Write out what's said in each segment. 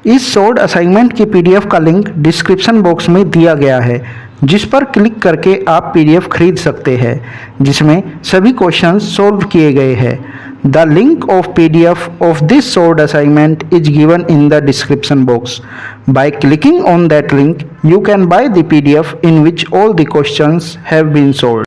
इस short assignment की PDF का लिंक डिस्क्रिप्शन बॉक्स में दिया गया है, जिस पर क्लिक करके आप पीडीएफ खरीद सकते हैं, जिसमें सभी क्वेश्चंस सॉल्व किए गए हैं। The link of PDF of this short assignment is given in the description box. By clicking on that link you can buy the PDF in which all the questions have been solved.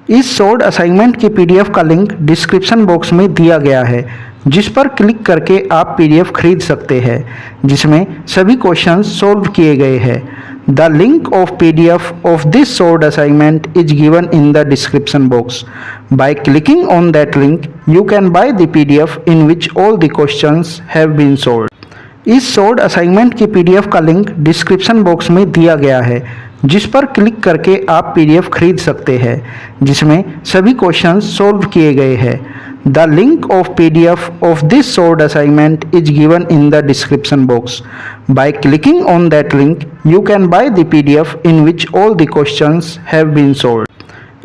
इस short assignment की PDF का link description box में दिया गया है, जिस पर click करके आप पीडीएफ खरीद सकते हैं, जिसमें सभी क्वेश्चंस सॉल्व किए गए हैं। The link of PDF of this short assignment is given in the description box. By clicking on that link you can buy the PDF in which all the questions have been solved. इस short assignment की PDF का link description box में दिया गया है, जिस पर click करके आप पीडीएफ खरीद सकते हैं, जिसमें सभी क्वेश्चंस सॉल्व किए गए हैं। The link of PDF of this short assignment is given in the description box. By clicking on that link you can buy the PDF in which all the questions have been solved.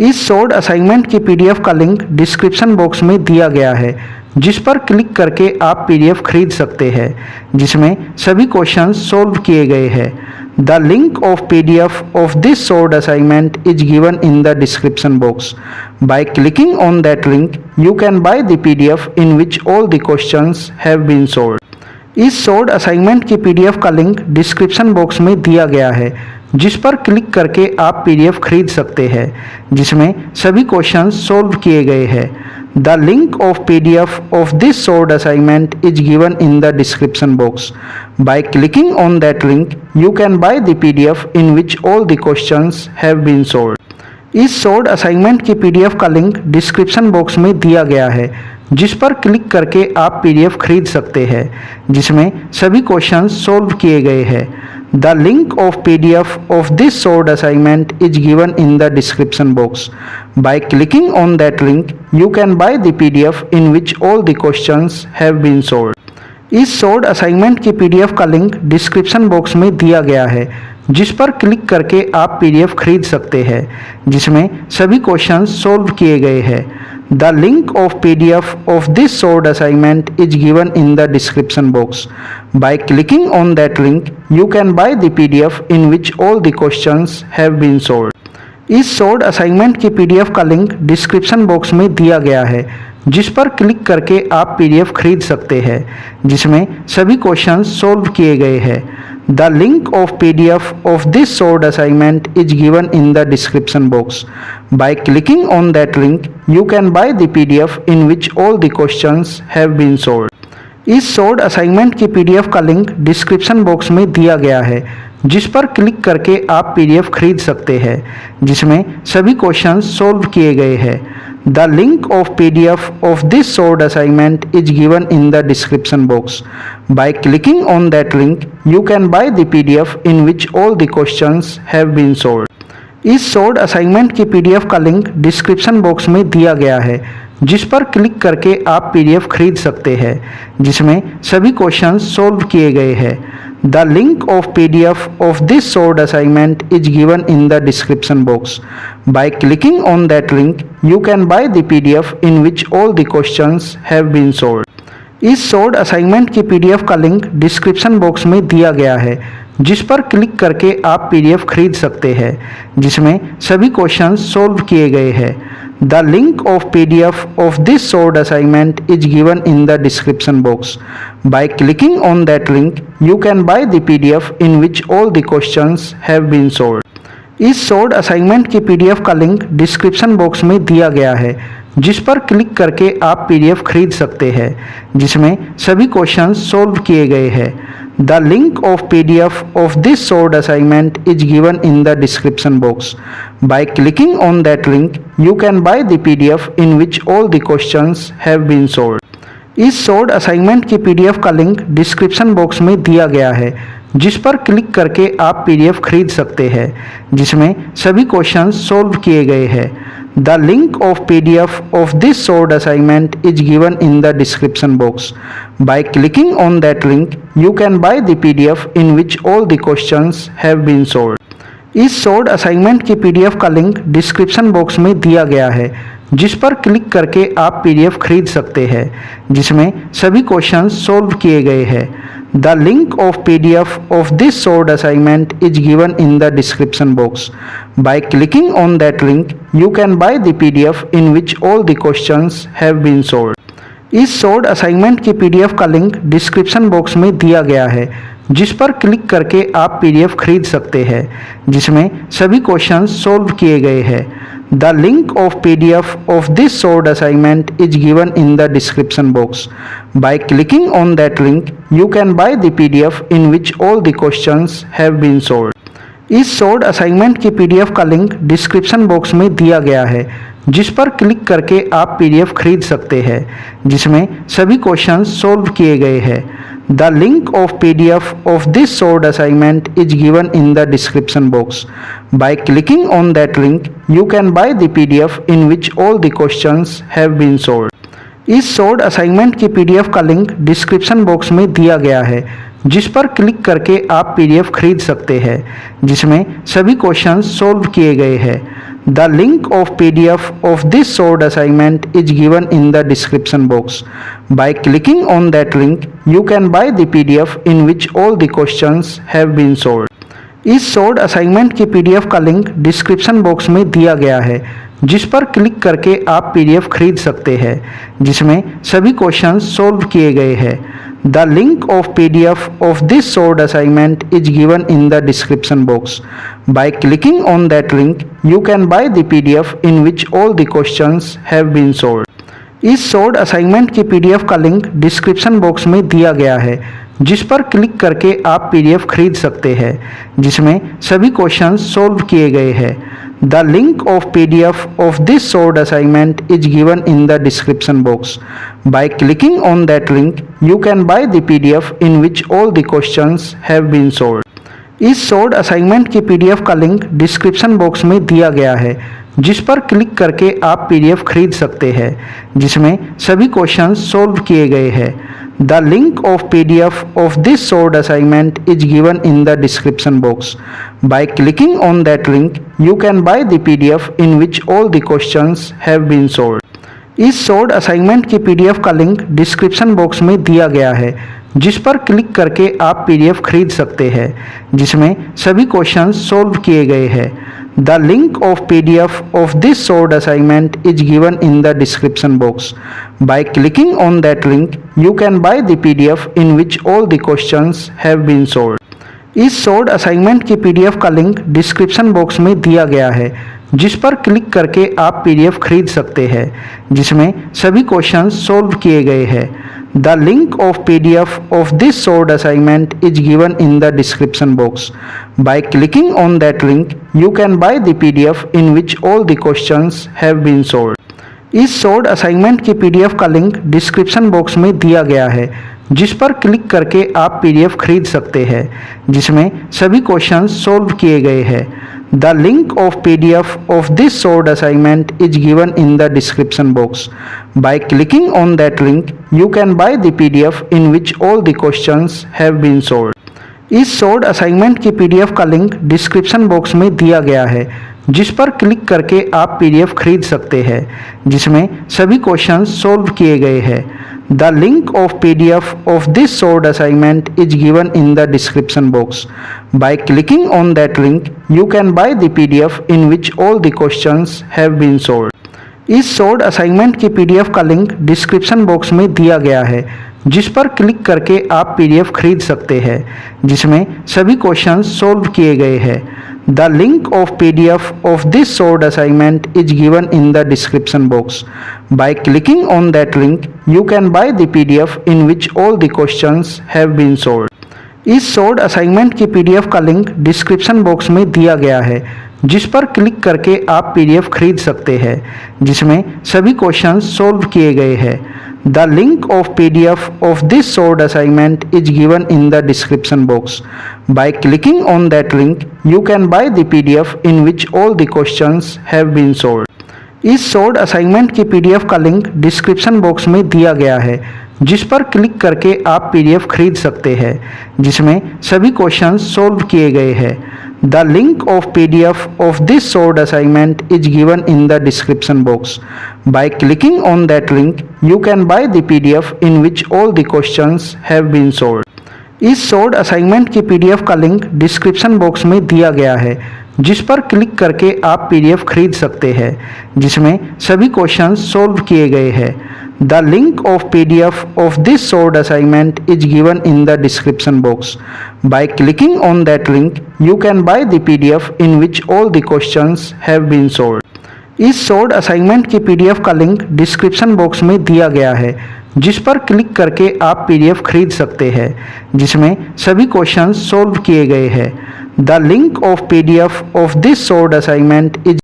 इस short assignment की PDF का link description box में दिया गया है, जिस पर click करके आप पीडीएफ खरीद सकते हैं, जिसमें सभी क्वेश्चंस सॉल्व किए गए हैं। The link of PDF of this short assignment is given in the description box. By clicking on that link you can buy the PDF in which all the questions have been solved. इस short assignment की PDF का link description box में दिया गया है, जिस पर click करके आप पीडीएफ खरीद सकते हैं, जिसमें सभी क्वेश्चंस सॉल्व किए गए हैं। The link of PDF of this short assignment is given in the description box. By clicking on that link you can buy the PDF in which all the questions have been solved. इस short assignment की PDF का link description box में दिया गया है, जिस पर click करके आप पीडीएफ खरीद सकते हैं, जिसमें सभी क्वेश्चंस सॉल्व किए गए हैं। The link of PDF of this short assignment is given in the description box. By clicking on that link you can buy the PDF in which all the questions have been solved. इस short assignment की PDF का link description box में दिया गया है, जिस पर click करके आप पीडीएफ खरीद सकते हैं, जिसमें सभी क्वेश्चंस सॉल्व किए गए हैं। The link of PDF of this short assignment is given in the description box. By clicking on that link you can buy the PDF in which all the questions have been solved. इस short assignment की PDF का link description box में दिया गया है, जिस पर click करके आप पीडीएफ खरीद सकते हैं, जिसमें सभी क्वेश्चंस सॉल्व किए गए हैं। The link of PDF of this short assignment is given in the description box. By clicking on that link you can buy the PDF in which all the questions have been solved. इस short assignment की PDF का link description box में दिया गया है, जिस पर click करके आप पीडीएफ खरीद सकते हैं, जिसमें सभी क्वेश्चंस सॉल्व किए गए हैं। The link of PDF of this short assignment is given in the description box. By clicking on that link you can buy the PDF in which all the questions have been solved. इस short assignment की PDF का link description box में दिया गया है, जिस पर click करके आप पीडीएफ खरीद सकते हैं, जिसमें सभी क्वेश्चंस सॉल्व किए गए हैं। The link of PDF of this short assignment is given in the description box. By clicking on that link you can buy the PDF in which all the questions have been solved. इस short assignment की PDF का link description box में दिया गया है, जिस पर click करके आप पीडीएफ खरीद सकते हैं, जिसमें सभी क्वेश्चंस सॉल्व किए गए हैं। The link of PDF of this short assignment is given in the description box. By clicking on that link you can buy the PDF in which all the questions have been solved. इस short assignment की PDF का link description box में दिया गया है, जिस पर click करके आप पीडीएफ खरीद सकते हैं, जिसमें सभी क्वेश्चंस सॉल्व किए गए हैं। The link of PDF of this short assignment is given in the description box. By clicking on that link you can buy the PDF in which all the questions have been solved. इस short assignment की PDF का link description box में दिया गया है, जिस पर click करके आप पीडीएफ खरीद सकते हैं, जिसमें सभी क्वेश्चंस सॉल्व किए गए हैं। The link of PDF of this short assignment is given in the description box. By clicking on that link you can buy the PDF in which all the questions have been solved. इस short assignment की PDF का link description box में दिया गया है, जिस पर click करके आप पीडीएफ खरीद सकते हैं, जिसमें सभी क्वेश्चंस सॉल्व किए गए हैं। The link of PDF of this solved assignment is given in the description box. By clicking on that link, you can buy the PDF in which all the questions have been solved. इस solved assignment की PDF का link description box में दिया गया है, जिस पर click करके आप पीडीएफ खरीद सकते हैं, जिसमें सभी क्वेश्चंस सॉल्व किए गए हैं। The link of PDF of this solved assignment is given in the description box. By clicking on that link, you can buy the PDF in which all the questions have been solved. इस solved assignment की PDF का link description box में दिया गया है, जिस पर click करके आप पीडीएफ खरीद सकते हैं, जिसमें सभी क्वेश्चंस सॉल्व किए गए हैं। The link of PDF of this solved assignment is given in the description box. By clicking on that link, you can buy the PDF in which all the questions have been solved. इस solved assignment की PDF का link description box में दिया गया है, जिस पर click करके आप पीडीएफ खरीद सकते हैं, जिसमें सभी क्वेश्चंस सॉल्व किए गए हैं। The link of PDF of this solved assignment is given in the description box. By clicking on that link, you can buy the PDF in which all the questions have been solved. इस solved assignment की PDF का link description box में दिया गया है, जिस पर click करके आप पीडीएफ खरीद सकते हैं, जिसमें सभी क्वेश्चंस सॉल्व किए गए हैं। The link of PDF of this solved assignment is given in the description box. By clicking on that link, you can buy the PDF in which all the questions have been solved. इस solved assignment की PDF का link description box में दिया गया है, जिस पर click करके आप पीडीएफ खरीद सकते हैं, जिसमें सभी क्वेश्चंस सॉल्व किए गए हैं। The link of PDF of this solved assignment is given in the description box. By clicking on that link, you can buy the PDF in which all the questions have been solved. इस solved assignment की PDF का link description box में दिया गया है, जिस पर click करके आप पीडीएफ खरीद सकते हैं, जिसमें सभी क्वेश्चंस सॉल्व किए गए हैं। The link of PDF of this solved assignment is given in the description box. By clicking on that link, you can buy the PDF in which all the questions have been solved. इस solved assignment की PDF का link description box में दिया गया है, जिस पर click करके आप पीडीएफ खरीद सकते हैं, जिसमें सभी क्वेश्चंस सॉल्व किए गए हैं। The link of PDF of this solved assignment is given in the description box. By clicking on that link, you can buy the PDF in which all the questions have been solved. इस solved assignment की PDF का link description box में दिया गया है, जिस पर click करके आप पीडीएफ खरीद सकते हैं, जिसमें सभी क्वेश्चंस सॉल्व किए गए हैं। The link of PDF of this solved assignment is given in the description box. By clicking on that link, you can buy the PDF in which all the questions have been solved. इस solved assignment की PDF का link description box में दिया गया है, जिस पर click करके आप पीडीएफ खरीद सकते हैं, जिसमें सभी क्वेश्चंस सॉल्व किए गए हैं। The link of PDF of this solved assignment is given in the description box. By clicking on that link, you can buy the PDF in which all the questions have been solved. इस solved assignment की PDF का link description box में दिया गया है, जिस पर click करके आप पीडीएफ खरीद सकते हैं, जिसमें सभी क्वेश्चंस सॉल्व किए गए हैं। The link of PDF of this solved assignment is given in the description box. By clicking on that link, you can buy the PDF in which all the questions have been solved. इस solved assignment की PDF का link description box में दिया गया है, जिस पर click करके आप पीडीएफ खरीद सकते हैं, जिसमें सभी क्वेश्चंस सॉल्व किए गए हैं। The link of PDF of this solved assignment is given in the description box. By clicking on that link, you can buy the PDF in which all the questions have been solved. इस solved assignment की PDF का link description box में दिया गया है, जिस पर click करके आप पीडीएफ खरीद सकते हैं, जिसमें सभी क्वेश्चंस सॉल्व किए गए हैं। The link of PDF of this solved assignment is given in the description box. By clicking on that link, you can buy the PDF in which all the questions have been solved. इस solved assignment की PDF का link description box में दिया गया है, जिस पर click करके आप पीडीएफ खरीद सकते हैं, जिसमें सभी क्वेश्चंस सॉल्व किए गए हैं। The link of PDF of this solved assignment is given in the description box. By clicking on that link, you can buy the PDF in which all the questions have been solved. इस short assignment की PDF का link description box में दिया गया है, जिस पर click करके आप पीडीएफ खरीद सकते हैं, जिसमें सभी क्वेश्चंस सॉल्व किए गए हैं। The link of PDF of this short assignment is given in the description box. By clicking on that link, you can buy the PDF in which all the questions have been solved. इस short assignment की PDF का link description box में दिया गया है, जिस पर click करके आप पीडीएफ खरीद सकते हैं, जिसमें सभी क्वेश्चंस सॉल्व किए गए हैं। The link of PDF of this short assignment is